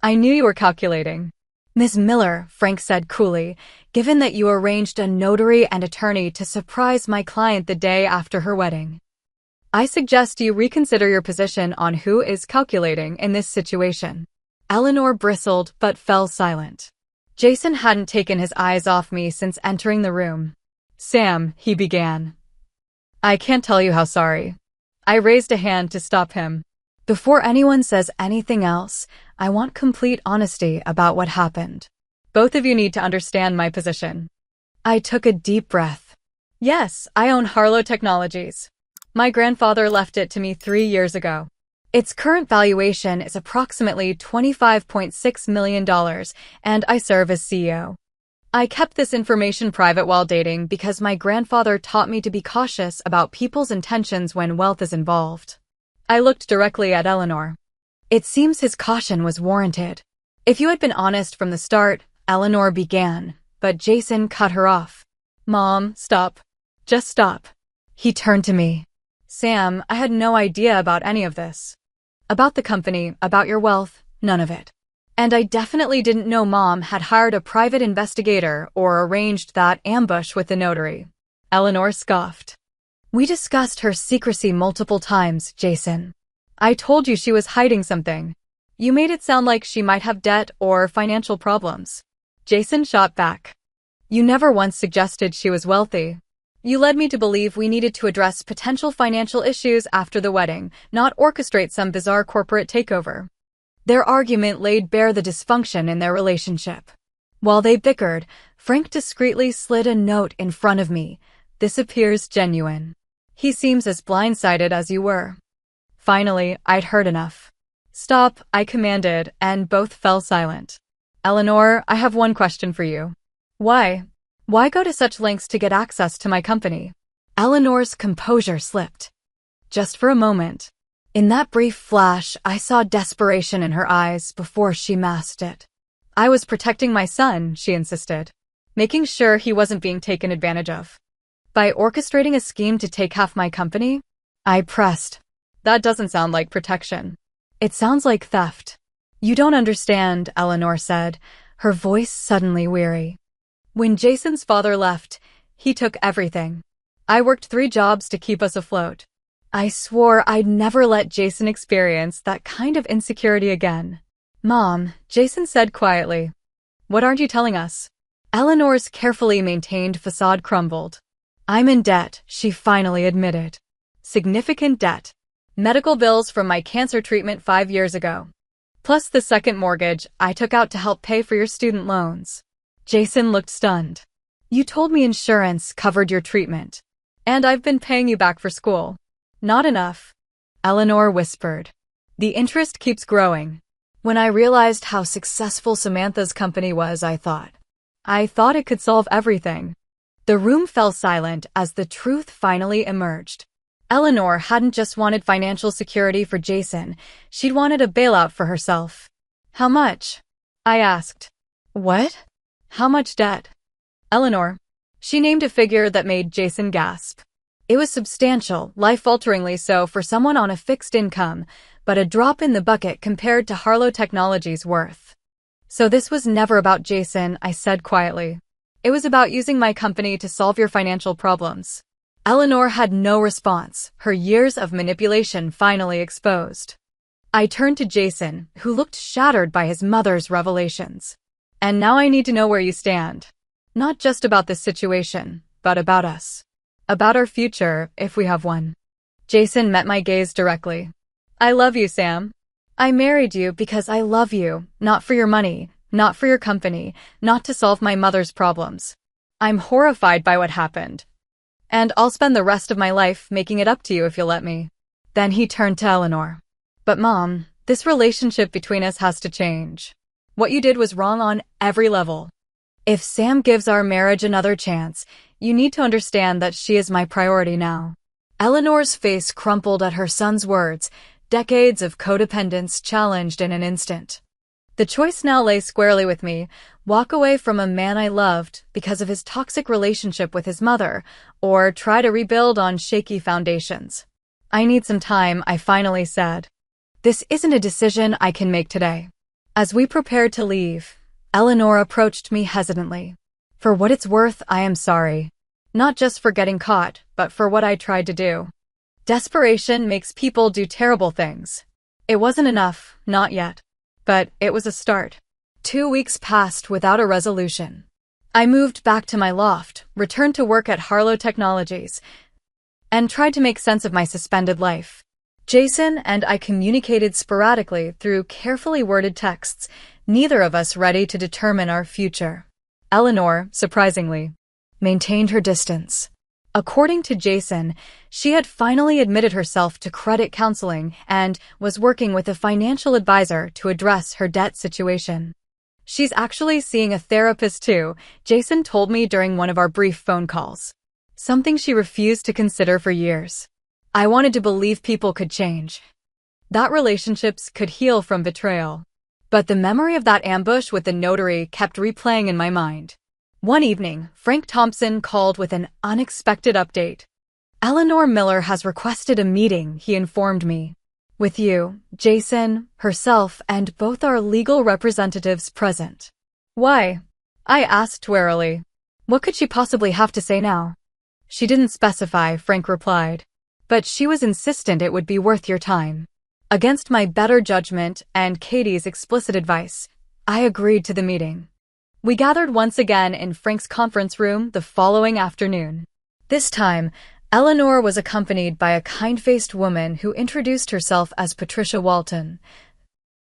I knew you were calculating. Ms. Miller, Frank said coolly, given that you arranged a notary and attorney to surprise my client the day after her wedding. I suggest you reconsider your position on who is calculating in this situation. Eleanor bristled but fell silent. Jason hadn't taken his eyes off me since entering the room. Sam, he began. I can't tell you how sorry. I raised a hand to stop him. Before anyone says anything else, I want complete honesty about what happened. Both of you need to understand my position. I took a deep breath. Yes, I own Harlow Technologies. My grandfather left it to me 3 years ago. Its current valuation is approximately $25.6 million, and I serve as CEO. I kept this information private while dating because my grandfather taught me to be cautious about people's intentions when wealth is involved. I looked directly at Eleanor. It seems his caution was warranted. If you had been honest from the start, Eleanor began, but Jason cut her off. Mom, stop. Just stop. He turned to me. Sam, I had no idea about any of this. About the company, about your wealth, none of it. And I definitely didn't know Mom had hired a private investigator or arranged that ambush with the notary. Eleanor scoffed. We discussed her secrecy multiple times, Jason. I told you she was hiding something. You made it sound like she might have debt or financial problems. Jason shot back. You never once suggested she was wealthy. You led me to believe we needed to address potential financial issues after the wedding, not orchestrate some bizarre corporate takeover. Their argument laid bare the dysfunction in their relationship. While they bickered, Frank discreetly slid a note in front of me. This appears genuine. He seems as blindsided as you were. Finally, I'd heard enough. Stop, I commanded, and both fell silent. Eleanor, I have one question for you. Why? Why go to such lengths to get access to my company? Eleanor's composure slipped. Just for a moment. In that brief flash, I saw desperation in her eyes before she masked it. I was protecting my son, she insisted, making sure he wasn't being taken advantage of. By orchestrating a scheme to take half my company? I pressed. That doesn't sound like protection. It sounds like theft. You don't understand, Eleanor said, her voice suddenly weary. When Jason's father left, he took everything. I worked 3 jobs to keep us afloat. I swore I'd never let Jason experience that kind of insecurity again. Mom, Jason said quietly. What aren't you telling us? Eleanor's carefully maintained facade crumbled. I'm in debt, she finally admitted. Significant debt. Medical bills from my cancer treatment 5 years ago. Plus the second mortgage I took out to help pay for your student loans. Jason looked stunned. You told me insurance covered your treatment. And I've been paying you back for school. Not enough. Eleanor whispered. The interest keeps growing. When I realized how successful Samantha's company was, I thought it could solve everything. The room fell silent as the truth finally emerged. Eleanor hadn't just wanted financial security for Jason, she'd wanted a bailout for herself. How much? I asked. What? How much debt? Eleanor. She named a figure that made Jason gasp. It was substantial, life-alteringly so for someone on a fixed income, but a drop in the bucket compared to Harlow Technology's worth. So this was never about Jason, I said quietly. It was about using my company to solve your financial problems. Eleanor had no response, her years of manipulation finally exposed. I turned to Jason, who looked shattered by his mother's revelations. And now I need to know where you stand. Not just about this situation, but about us. About our future, if we have one. Jason met my gaze directly. I love you, Sam. I married you because I love you, not for your money, not for your company, not to solve my mother's problems. I'm horrified by what happened. And I'll spend the rest of my life making it up to you if you'll let me. Then he turned to Eleanor. But Mom, this relationship between us has to change. What you did was wrong on every level. If Sam gives our marriage another chance, you need to understand that she is my priority now. Eleanor's face crumpled at her son's words, decades of codependence challenged in an instant. The choice now lay squarely with me, walk away from a man I loved because of his toxic relationship with his mother, or try to rebuild on shaky foundations. I need some time, I finally said. This isn't a decision I can make today. As we prepared to leave, Eleanor approached me hesitantly. For what it's worth, I am sorry. Not just for getting caught, but for what I tried to do. Desperation makes people do terrible things. It wasn't enough, not yet. But it was a start. 2 weeks passed without a resolution. I moved back to my loft, returned to work at Harlow Technologies, and tried to make sense of my suspended life. Jason and I communicated sporadically through carefully worded texts, neither of us ready to determine our future. Eleanor, surprisingly, maintained her distance. According to Jason, she had finally admitted herself to credit counseling and was working with a financial advisor to address her debt situation. She's actually seeing a therapist too, Jason told me during one of our brief phone calls. Something she refused to consider for years. I wanted to believe people could change. that relationships could heal from betrayal. But the memory of that ambush with the notary kept replaying in my mind. One evening, Frank Thompson called with an unexpected update. Eleanor Miller has requested a meeting, he informed me. With you, Jason, herself, and both our legal representatives present. Why? I asked warily. What could she possibly have to say now? She didn't specify, Frank replied. But she was insistent it would be worth your time. Against my better judgment and Katie's explicit advice, I agreed to the meeting. We gathered once again in Frank's conference room the following afternoon. This time, Eleanor was accompanied by a kind-faced woman who introduced herself as Patricia Walton,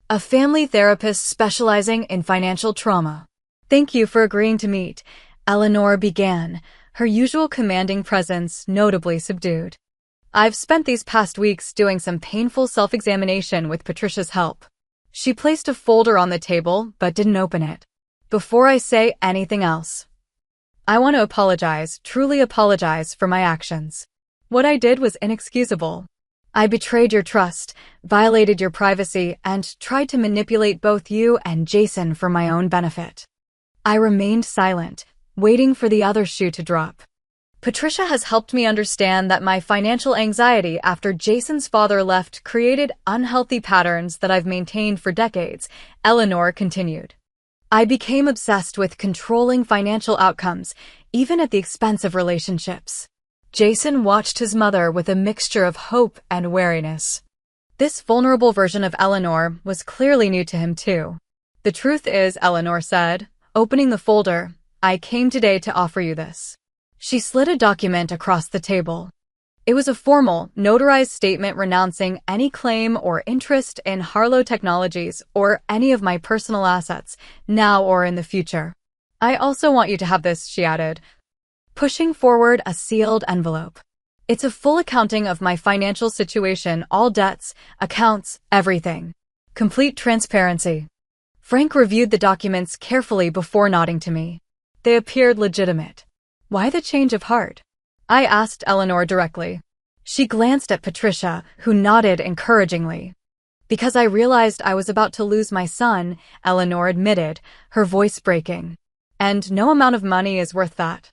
a family therapist specializing in financial trauma. Thank you for agreeing to meet, Eleanor began, her usual commanding presence notably subdued. I've spent these past weeks doing some painful self-examination with Patricia's help. She placed a folder on the table but didn't open it. Before I say anything else, I want to apologize, truly apologize for my actions. What I did was inexcusable. I betrayed your trust, violated your privacy, and tried to manipulate both you and Jason for my own benefit. I remained silent, waiting for the other shoe to drop. Patricia has helped me understand that my financial anxiety after Jason's father left created unhealthy patterns that I've maintained for decades, Eleanor continued. I became obsessed with controlling financial outcomes, even at the expense of relationships. Jason watched his mother with a mixture of hope and wariness. This vulnerable version of Eleanor was clearly new to him too. The truth is, Eleanor said, opening the folder, I came today to offer you this. She slid a document across the table. It was a formal, notarized statement renouncing any claim or interest in Harlow Technologies or any of my personal assets, now or in the future. I also want you to have this, she added, pushing forward a sealed envelope. It's a full accounting of my financial situation, all debts, accounts, everything. Complete transparency. Frank reviewed the documents carefully before nodding to me. They appeared legitimate. Why the change of heart? I asked Eleanor directly. She glanced at Patricia, who nodded encouragingly. Because I realized I was about to lose my son, Eleanor admitted, her voice breaking. And no amount of money is worth that.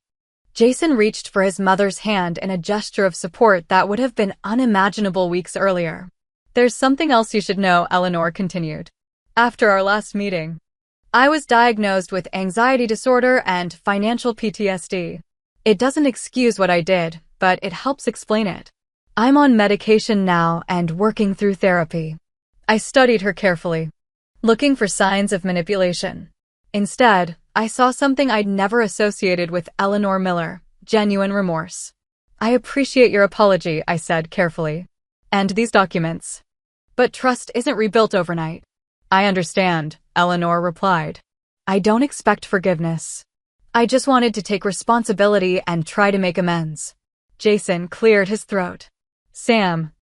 Jason reached for his mother's hand in a gesture of support that would have been unimaginable weeks earlier. There's something else you should know, Eleanor continued. After our last meeting, I was diagnosed with anxiety disorder and financial PTSD. It doesn't excuse what I did, but it helps explain it. I'm on medication now and working through therapy. I studied her carefully, looking for signs of manipulation. Instead, I saw something I'd never associated with Eleanor Miller, genuine remorse. I appreciate your apology, I said carefully. And these documents. But trust isn't rebuilt overnight. I understand, Eleanor replied. I don't expect forgiveness. I just wanted to take responsibility and try to make amends. Jason cleared his throat. Sam,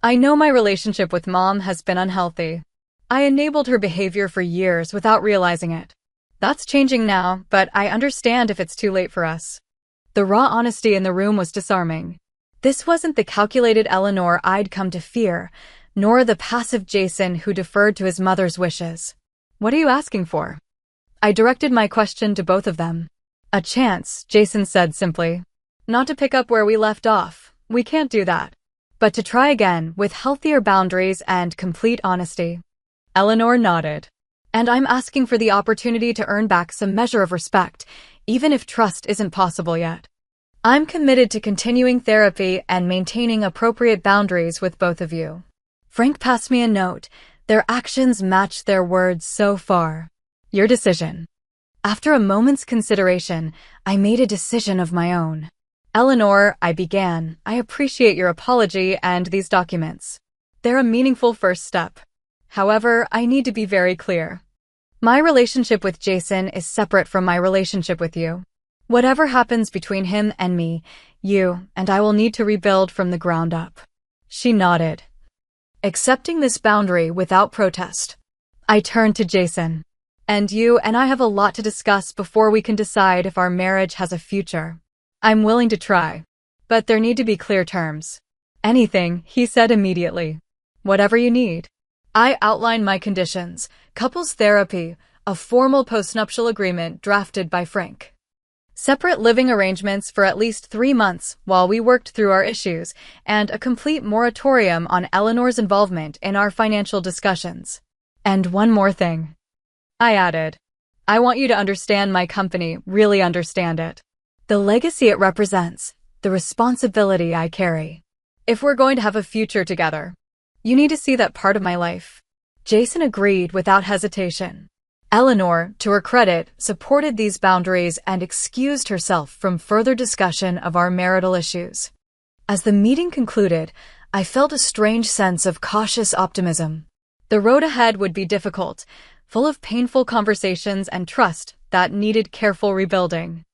I know my relationship with Mom has been unhealthy. I enabled her behavior for years without realizing it. That's changing now, but I understand if it's too late for us. The raw honesty in the room was disarming. This wasn't the calculated Eleanor I'd come to fear, nor the passive Jason who deferred to his mother's wishes. What are you asking for? I directed my question to both of them. A chance, Jason said simply. Not to pick up where we left off. We can't do that. But to try again, with healthier boundaries and complete honesty. Eleanor nodded. And I'm asking for the opportunity to earn back some measure of respect, even if trust isn't possible yet. I'm committed to continuing therapy and maintaining appropriate boundaries with both of you. Frank passed me a note. Their actions matched their words so far. Your decision. After a moment's consideration, I made a decision of my own. Eleanor, I began, I appreciate your apology and these documents. They're a meaningful first step. However, I need to be very clear. My relationship with Jason is separate from my relationship with you. Whatever happens between him and me, you and I will need to rebuild from the ground up. She nodded, accepting this boundary without protest. I turned to Jason. And you and I have a lot to discuss before we can decide if our marriage has a future. I'm willing to try, but there need to be clear terms. Anything, he said immediately. Whatever you need. I outlined my conditions: couples therapy, a formal postnuptial agreement drafted by Frank, separate living arrangements for at least 3 months while we worked through our issues, and a complete moratorium on Eleanor's involvement in our financial discussions. And one more thing, I added. I want you to understand my company, really understand it. The legacy it represents, the responsibility I carry. If we're going to have a future together, you need to see that part of my life. Jason agreed without hesitation. Eleanor, to her credit, supported these boundaries and excused herself from further discussion of our marital issues. As the meeting concluded, I felt a strange sense of cautious optimism. The road ahead would be difficult, full of painful conversations and trust that needed careful rebuilding.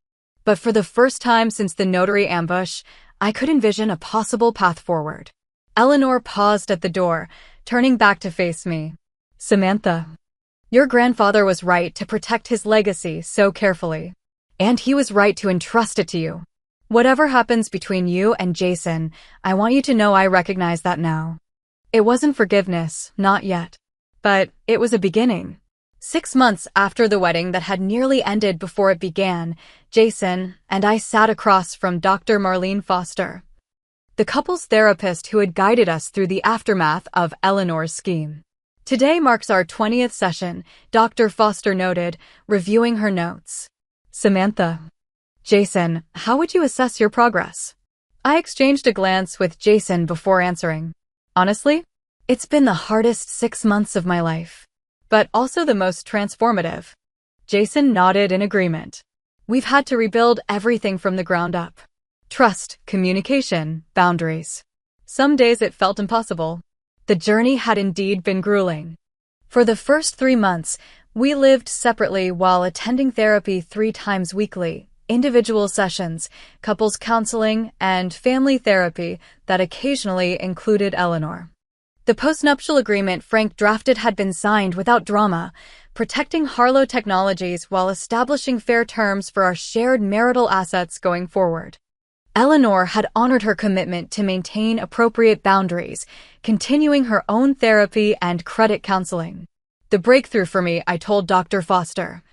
But for the first time since the Notary ambush, I could envision a possible path forward. Eleanor paused at the door, turning back to face me. Samantha, your grandfather was right to protect his legacy so carefully. And he was right to entrust it to you. Whatever happens between you and Jason, I want you to know I recognize that now. It wasn't forgiveness, not yet. But it was a beginning. 6 months after the wedding that had nearly ended before it began, Jason and I sat across from Dr. Marlene Foster, the couple's therapist who had guided us through the aftermath of Eleanor's scheme. Today marks our 20th session, Dr. Foster noted, reviewing her notes. Samantha. Jason, how would you assess your progress? I exchanged a glance with Jason before answering. Honestly, it's been the hardest 6 months of my life, but also the most transformative. Jason nodded in agreement. We've had to rebuild everything from the ground up. Trust, communication, boundaries. Some days it felt impossible. The journey had indeed been grueling. For the first 3 months, we lived separately while attending therapy 3 times weekly, individual sessions, couples counseling, and family therapy that occasionally included Eleanor. The postnuptial agreement Frank drafted had been signed without drama, protecting Harlow Technologies while establishing fair terms for our shared marital assets going forward. Eleanor had honored her commitment to maintain appropriate boundaries, continuing her own therapy and credit counseling. The breakthrough for me, I told Dr. Foster,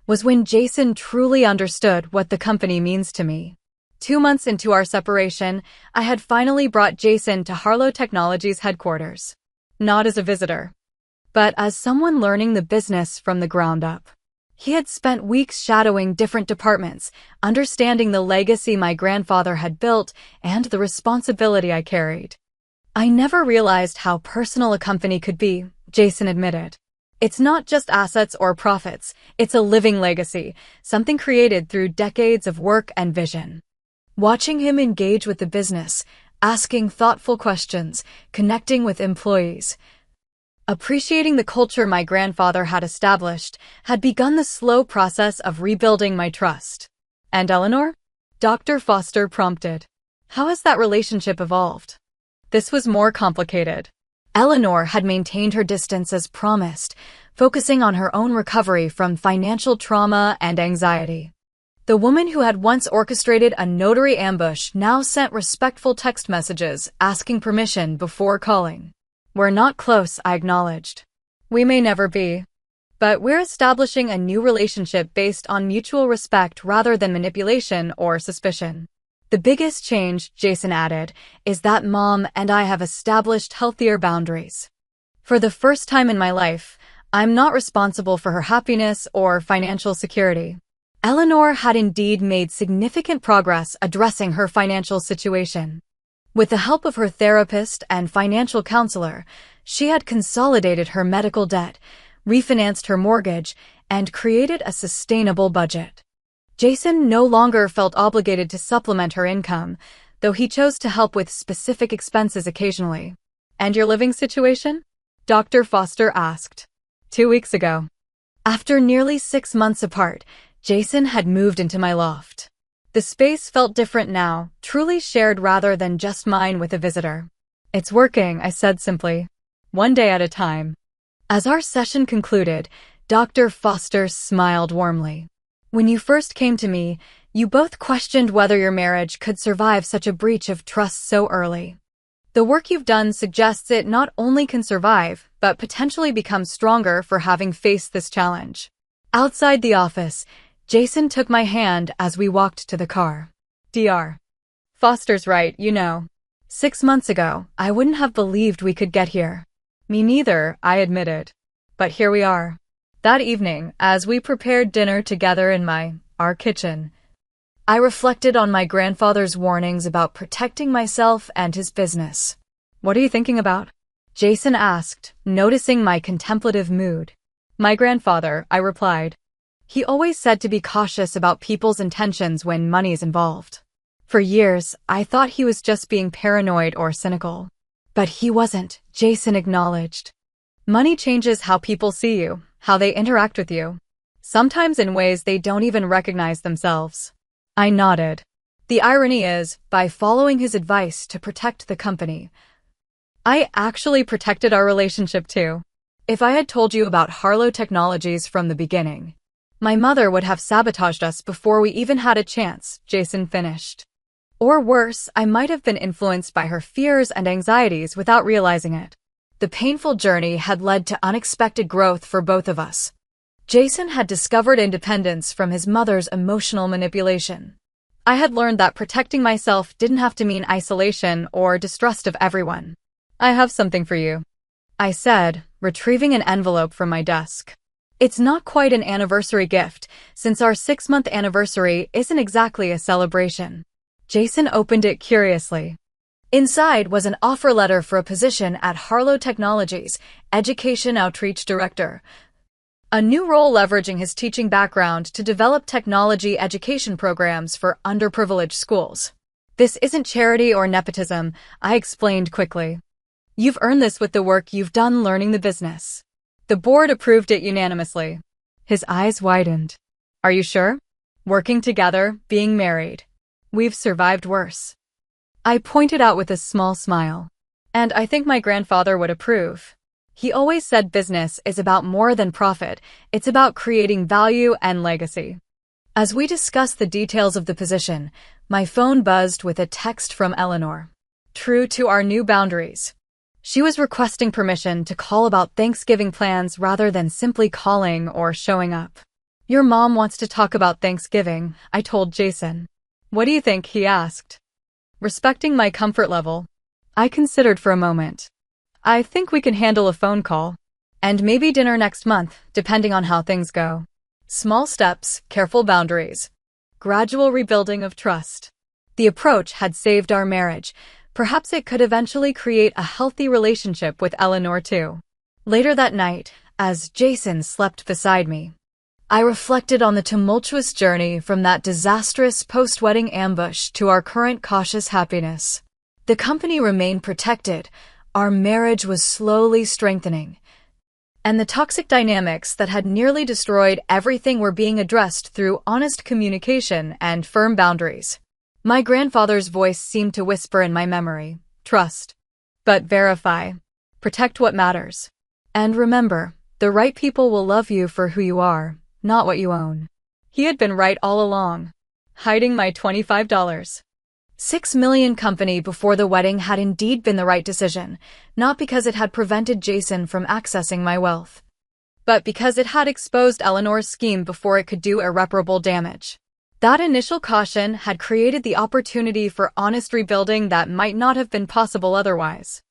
was when Jason truly understood what the company means to me. 2 months into our separation, I had finally brought Jason to Harlow Technologies headquarters. Not as a visitor, but as someone learning the business from the ground up. He had spent weeks shadowing different departments, understanding the legacy my grandfather had built and the responsibility I carried. I never realized how personal a company could be, Jason admitted. It's not just assets or profits, it's a living legacy, something created through decades of work and vision. Watching him engage with the business, asking thoughtful questions, connecting with employees, appreciating the culture my grandfather had established, had begun the slow process of rebuilding my trust. And Eleanor? Dr. Foster prompted. How has that relationship evolved? This was more complicated. Eleanor had maintained her distance as promised, focusing on her own recovery from financial trauma and anxiety. The woman who had once orchestrated a Notary ambush now sent respectful text messages asking permission before calling. We're not close, I acknowledged. We may never be. But we're establishing a new relationship based on mutual respect rather than manipulation or suspicion. The biggest change, Jason added, is that Mom and I have established healthier boundaries. For the first time in my life, I'm not responsible for her happiness or financial security. Eleanor had indeed made significant progress addressing her financial situation. With the help of her therapist and financial counselor, she had consolidated her medical debt, refinanced her mortgage, and created a sustainable budget. Jason no longer felt obligated to supplement her income, though he chose to help with specific expenses occasionally. And your living situation? Dr. Foster asked. 2 weeks ago. After nearly 6 months apart, Jason had moved into my loft. The space felt different now, truly shared rather than just mine with a visitor. It's working, I said simply. One day at a time. As our session concluded, Dr. Foster smiled warmly. When you first came to me, you both questioned whether your marriage could survive such a breach of trust so early. The work you've done suggests it not only can survive, but potentially become stronger for having faced this challenge. Outside the office, Jason took my hand as we walked to the car. Dr. Foster's right, 6 months ago, I wouldn't have believed we could get here. Me neither, I admitted. But here we are. That evening, as we prepared dinner together in our kitchen, I reflected on my grandfather's warnings about protecting myself and his business. What are you thinking about? Jason asked, noticing my contemplative mood. My grandfather, I replied. He always said to be cautious about people's intentions when money is involved. For years, I thought he was just being paranoid or cynical. But he wasn't, Jason acknowledged. Money changes how people see you, how they interact with you. Sometimes in ways they don't even recognize themselves. I nodded. The irony is, by following his advice to protect the company, I actually protected our relationship too. If I had told you about Harlow Technologies from the beginning, my mother would have sabotaged us before we even had a chance, Jason finished. Or worse, I might have been influenced by her fears and anxieties without realizing it. The painful journey had led to unexpected growth for both of us. Jason had discovered independence from his mother's emotional manipulation. I had learned that protecting myself didn't have to mean isolation or distrust of everyone. I have something for you, I said, retrieving an envelope from my desk. It's not quite an anniversary gift, since our 6-month anniversary isn't exactly a celebration. Jason opened it curiously. Inside was an offer letter for a position at Harlow Technologies, Education Outreach Director. A new role leveraging his teaching background to develop technology education programs for underprivileged schools. This isn't charity or nepotism, I explained quickly. You've earned this with the work you've done learning the business. The board approved it unanimously. His eyes widened. Are you sure? Working together, being married. We've survived worse. I pointed out with a small smile. And I think my grandfather would approve. He always said business is about more than profit, it's about creating value and legacy. As we discussed the details of the position, my phone buzzed with a text from Eleanor. True to our new boundaries. She was requesting permission to call about Thanksgiving plans rather than simply calling or showing up. Your mom wants to talk about Thanksgiving, I told Jason. What do you think? He asked. Respecting my comfort level, I considered for a moment. I think we can handle a phone call. And maybe dinner next month, depending on how things go. Small steps, careful boundaries. Gradual rebuilding of trust. The approach had saved our marriage. Perhaps it could eventually create a healthy relationship with Eleanor too. Later that night, as Jason slept beside me, I reflected on the tumultuous journey from that disastrous post-wedding ambush to our current cautious happiness. The company remained protected, our marriage was slowly strengthening, and the toxic dynamics that had nearly destroyed everything were being addressed through honest communication and firm boundaries. My grandfather's voice seemed to whisper in my memory, trust, but verify, protect what matters. And remember, the right people will love you for who you are, not what you own. He had been right all along. Hiding my $25. $6 million company before the wedding had indeed been the right decision, not because it had prevented Jason from accessing my wealth, but because it had exposed Eleanor's scheme before it could do irreparable damage. That initial caution had created the opportunity for honest rebuilding that might not have been possible otherwise.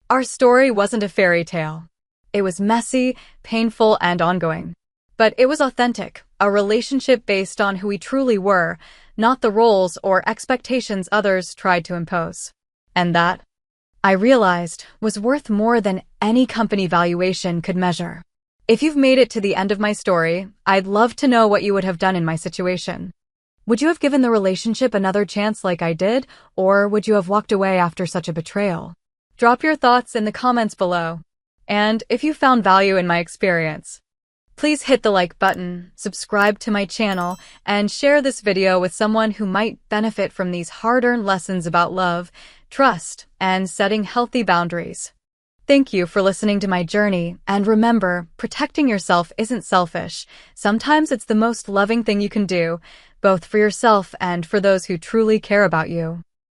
Our story wasn't a fairy tale. It was messy, painful, and ongoing. But it was authentic, a relationship based on who we truly were, not the roles or expectations others tried to impose. And that, I realized, was worth more than any company valuation could measure. If you've made it to the end of my story, I'd love to know what you would have done in my situation. Would you have given the relationship another chance like I did, or would you have walked away after such a betrayal? Drop your thoughts in the comments below. And if you found value in my experience, please hit the like button, subscribe to my channel, and share this video with someone who might benefit from these hard-earned lessons about love, trust, and setting healthy boundaries. Thank you for listening to my journey, and remember, protecting yourself isn't selfish. Sometimes it's the most loving thing you can do, both for yourself and for those who truly care about you.